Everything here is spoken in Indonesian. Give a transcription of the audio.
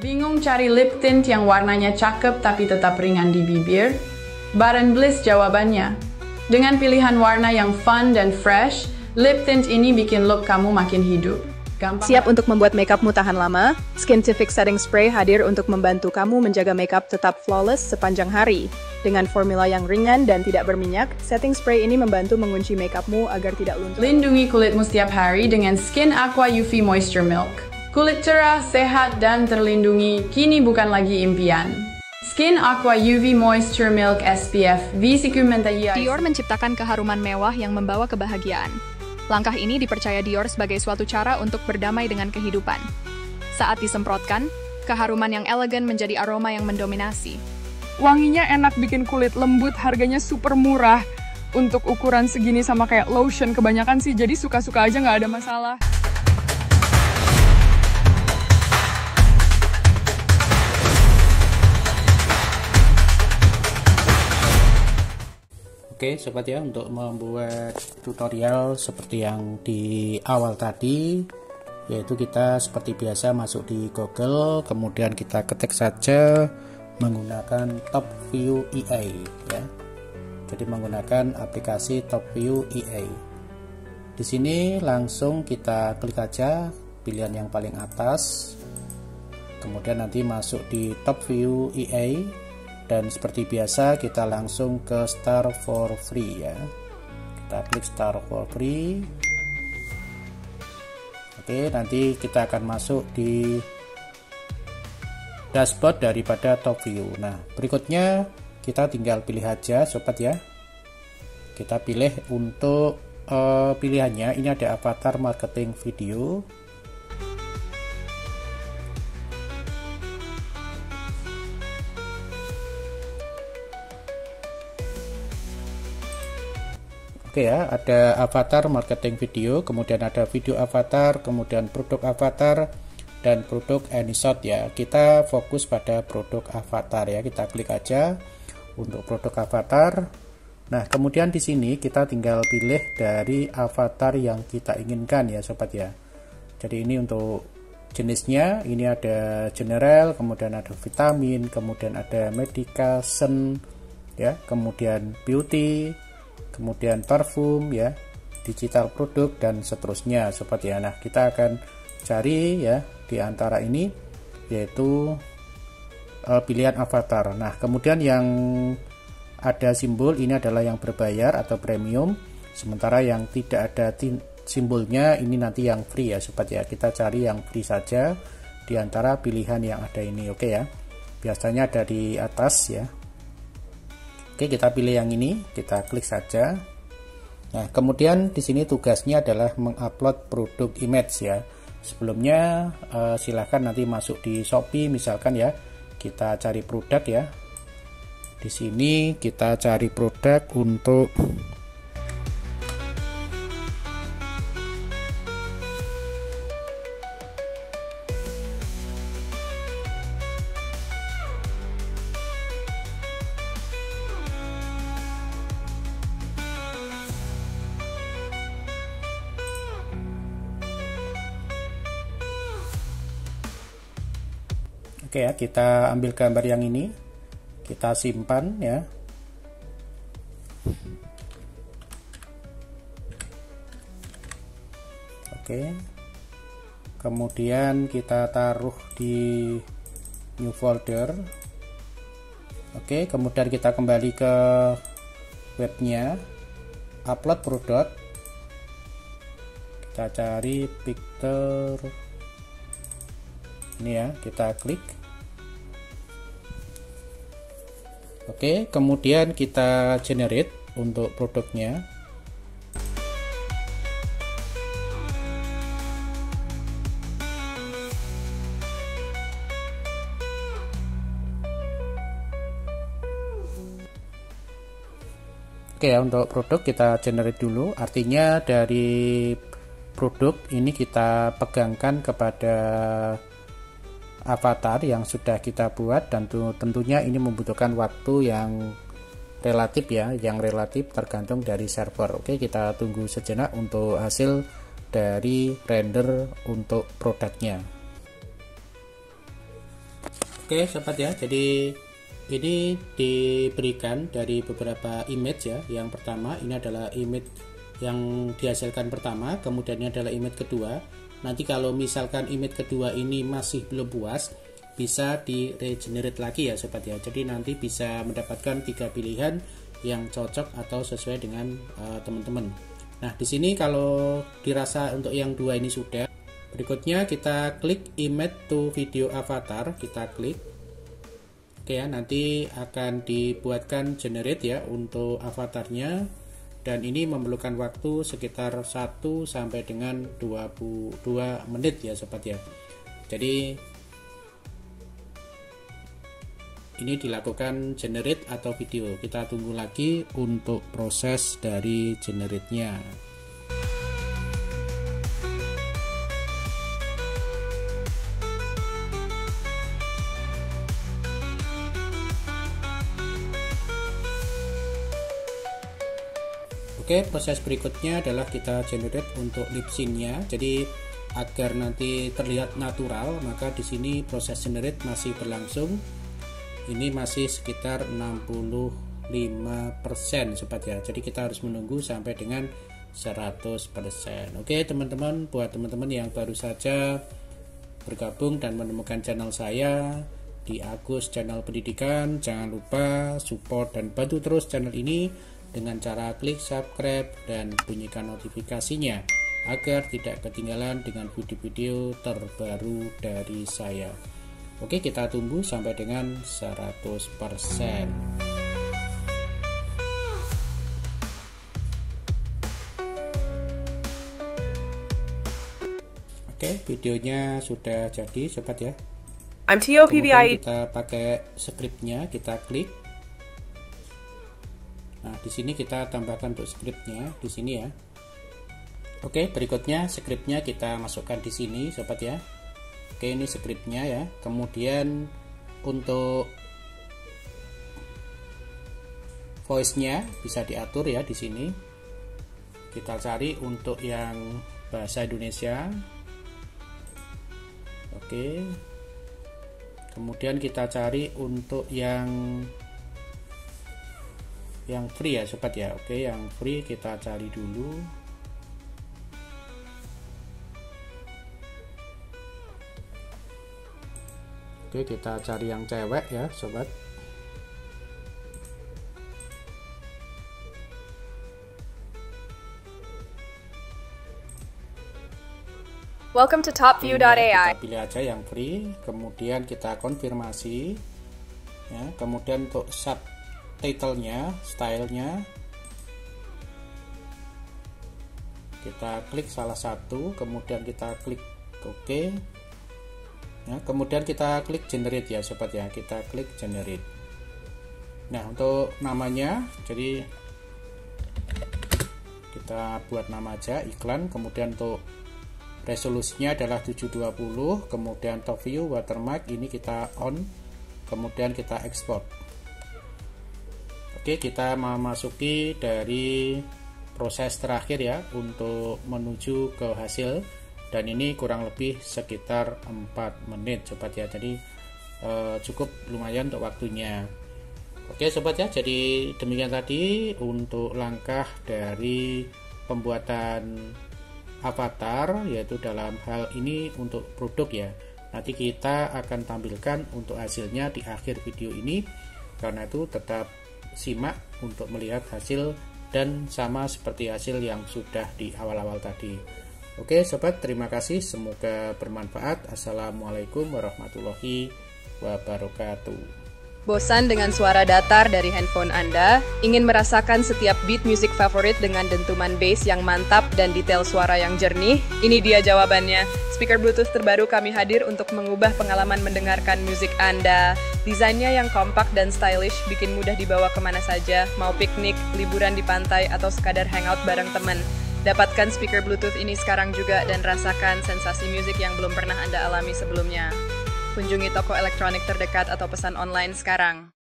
Bingung cari lip tint yang warnanya cakep tapi tetap ringan di bibir? Baron Bliss jawabannya. Dengan pilihan warna yang fun dan fresh, lip tint ini bikin look kamu makin hidup. Gampang. Siap untuk membuat makeupmu tahan lama? Skintific Setting Spray hadir untuk membantu kamu menjaga makeup tetap flawless sepanjang hari. Dengan formula yang ringan dan tidak berminyak, setting spray ini membantu mengunci makeupmu agar tidak luntur. Lindungi kulitmu setiap hari dengan Skin Aqua UV Moisture Milk. Kulit cerah, sehat, dan terlindungi kini bukan lagi impian. Skin Aqua UV Moisture Milk SPF V50. Dior menciptakan keharuman mewah yang membawa kebahagiaan. Langkah ini dipercaya Dior sebagai suatu cara untuk berdamai dengan kehidupan. Saat disemprotkan, keharuman yang elegan menjadi aroma yang mendominasi. Wanginya enak, bikin kulit lembut, harganya super murah. Untuk ukuran segini sama kayak lotion kebanyakan sih, jadi suka-suka aja nggak ada masalah. Oke sobat ya, untuk membuat tutorial seperti yang di awal tadi, yaitu kita seperti biasa masuk di Google, kemudian kita ketik saja menggunakan Top View EA ya. Jadi menggunakan aplikasi Top View EA. Di sini langsung kita klik aja pilihan yang paling atas. Kemudian nanti masuk di Top View EA. Dan seperti biasa kita langsung ke Start for Free ya. Kita klik Start for Free. Oke, nanti kita akan masuk di dashboard daripada Top View. Nah, berikutnya kita tinggal pilih aja sobat ya. Kita pilih untuk pilihannya, ini ada avatar marketing video. Oke ya, ada avatar marketing video, kemudian ada video avatar, kemudian produk avatar, dan produk AnyShot ya. Kita fokus pada produk avatar ya. Kita klik aja untuk produk avatar. Nah, kemudian di sini kita tinggal pilih dari avatar yang kita inginkan ya sobat ya. Jadi ini untuk jenisnya, ini ada general, kemudian ada vitamin, kemudian ada medication ya, kemudian beauty, kemudian parfum ya, digital produk, dan seterusnya sobat ya. Nah, kita akan cari ya di antara ini, yaitu pilihan avatar. Nah, kemudian yang ada simbol ini adalah yang berbayar atau premium, sementara yang tidak ada simbolnya ini nanti yang free ya sobat ya. Kita cari yang free saja di antara pilihan yang ada ini. Oke ya, biasanya ada di atas ya. Oke, kita pilih yang ini, kita klik saja. Nah, kemudian di sini tugasnya adalah mengupload produk image ya. Sebelumnya silahkan nanti masuk di Shopee misalkan ya. Kita cari produk ya. Di sini kita cari produk untuk Oke ya, kita ambil gambar yang ini, kita simpan ya. Oke, kemudian kita taruh di new folder. Oke, kemudian kita kembali ke webnya, upload produk, kita cari picture ini ya, kita klik. Oke, kemudian kita generate untuk produknya. Oke ya, untuk produk kita generate dulu. Artinya dari produk ini kita pegangkan kepada avatar yang sudah kita buat, dan tentunya ini membutuhkan waktu yang relatif ya, yang relatif tergantung dari server. Oke, kita tunggu sejenak untuk hasil dari render untuk produknya. Oke sobat ya, jadi ini diberikan dari beberapa image ya. Yang pertama ini adalah image yang dihasilkan pertama, kemudian ini adalah image kedua. Nanti kalau misalkan image kedua ini masih belum puas, bisa di regenerate lagi ya sobat ya. Jadi nanti bisa mendapatkan 3 pilihan yang cocok atau sesuai dengan teman-teman. Nah di sini kalau dirasa untuk yang dua ini sudah, berikutnya kita klik image to video avatar, kita klik. Oke ya, nanti akan dibuatkan generate ya untuk avatarnya, dan ini memerlukan waktu sekitar 1 sampai dengan 22 menit ya sobat ya. Jadi ini dilakukan generate atau video. Kita tunggu lagi untuk proses dari generate-nya. Oke, proses berikutnya adalah kita generate untuk lip sync-nya. Jadi agar nanti terlihat natural, maka di sini proses generate masih berlangsung. Ini masih sekitar 65% sobat ya. Jadi kita harus menunggu sampai dengan 100%. Oke teman-teman, buat teman-teman yang baru saja bergabung dan menemukan channel saya di Agus Channel Pendidikan, jangan lupa support dan bantu terus channel ini dengan cara klik subscribe dan bunyikan notifikasinya agar tidak ketinggalan dengan video-video terbaru dari saya. Oke, kita tunggu sampai dengan 100%. Oke, videonya sudah jadi sobat ya. I'm TOPBI. Kemudian kita pakai scriptnya, kita klik. Nah, di sini kita tambahkan untuk scriptnya di sini ya. Oke, berikutnya scriptnya kita masukkan di sini sobat ya. Oke, ini scriptnya ya. Kemudian untuk voice-nya bisa diatur ya di sini. Kita cari untuk yang bahasa Indonesia. Oke. Kemudian kita cari untuk yang free ya sobat ya. Oke, yang free kita cari dulu. Oke, kita cari yang cewek ya sobat. Welcome to topview.ai. Kita pilih aja yang free, kemudian kita konfirmasi ya. Kemudian untuk subtitle-nya, stylenya kita klik salah satu, kemudian kita klik OK ya, kemudian kita klik generate ya sobat ya, kita klik generate. Nah untuk namanya, jadi kita buat nama aja iklan, kemudian untuk resolusinya adalah 720, kemudian top view watermark ini kita on, kemudian kita export. Oke, kita memasuki dari proses terakhir ya untuk menuju ke hasil, dan ini kurang lebih sekitar 4 menit sobat ya. Jadi cukup lumayan untuk waktunya. Oke sobat ya, jadi demikian tadi untuk langkah dari pembuatan avatar, yaitu dalam hal ini untuk produk ya. Nanti kita akan tampilkan untuk hasilnya di akhir video ini, karena itu tetap simak untuk melihat hasil dan sama seperti hasil yang sudah di awal-awal tadi. Oke sobat, terima kasih, semoga bermanfaat. Assalamualaikum warahmatullahi wabarakatuh. Bosan dengan suara datar dari handphone Anda? Ingin merasakan setiap beat musik favorit dengan dentuman bass yang mantap dan detail suara yang jernih? Ini dia jawabannya. Speaker Bluetooth terbaru kami hadir untuk mengubah pengalaman mendengarkan musik Anda. Desainnya yang kompak dan stylish bikin mudah dibawa kemana saja, mau piknik, liburan di pantai, atau sekadar hangout bareng teman. Dapatkan speaker Bluetooth ini sekarang juga dan rasakan sensasi musik yang belum pernah Anda alami sebelumnya. Kunjungi toko elektronik terdekat atau pesan online sekarang.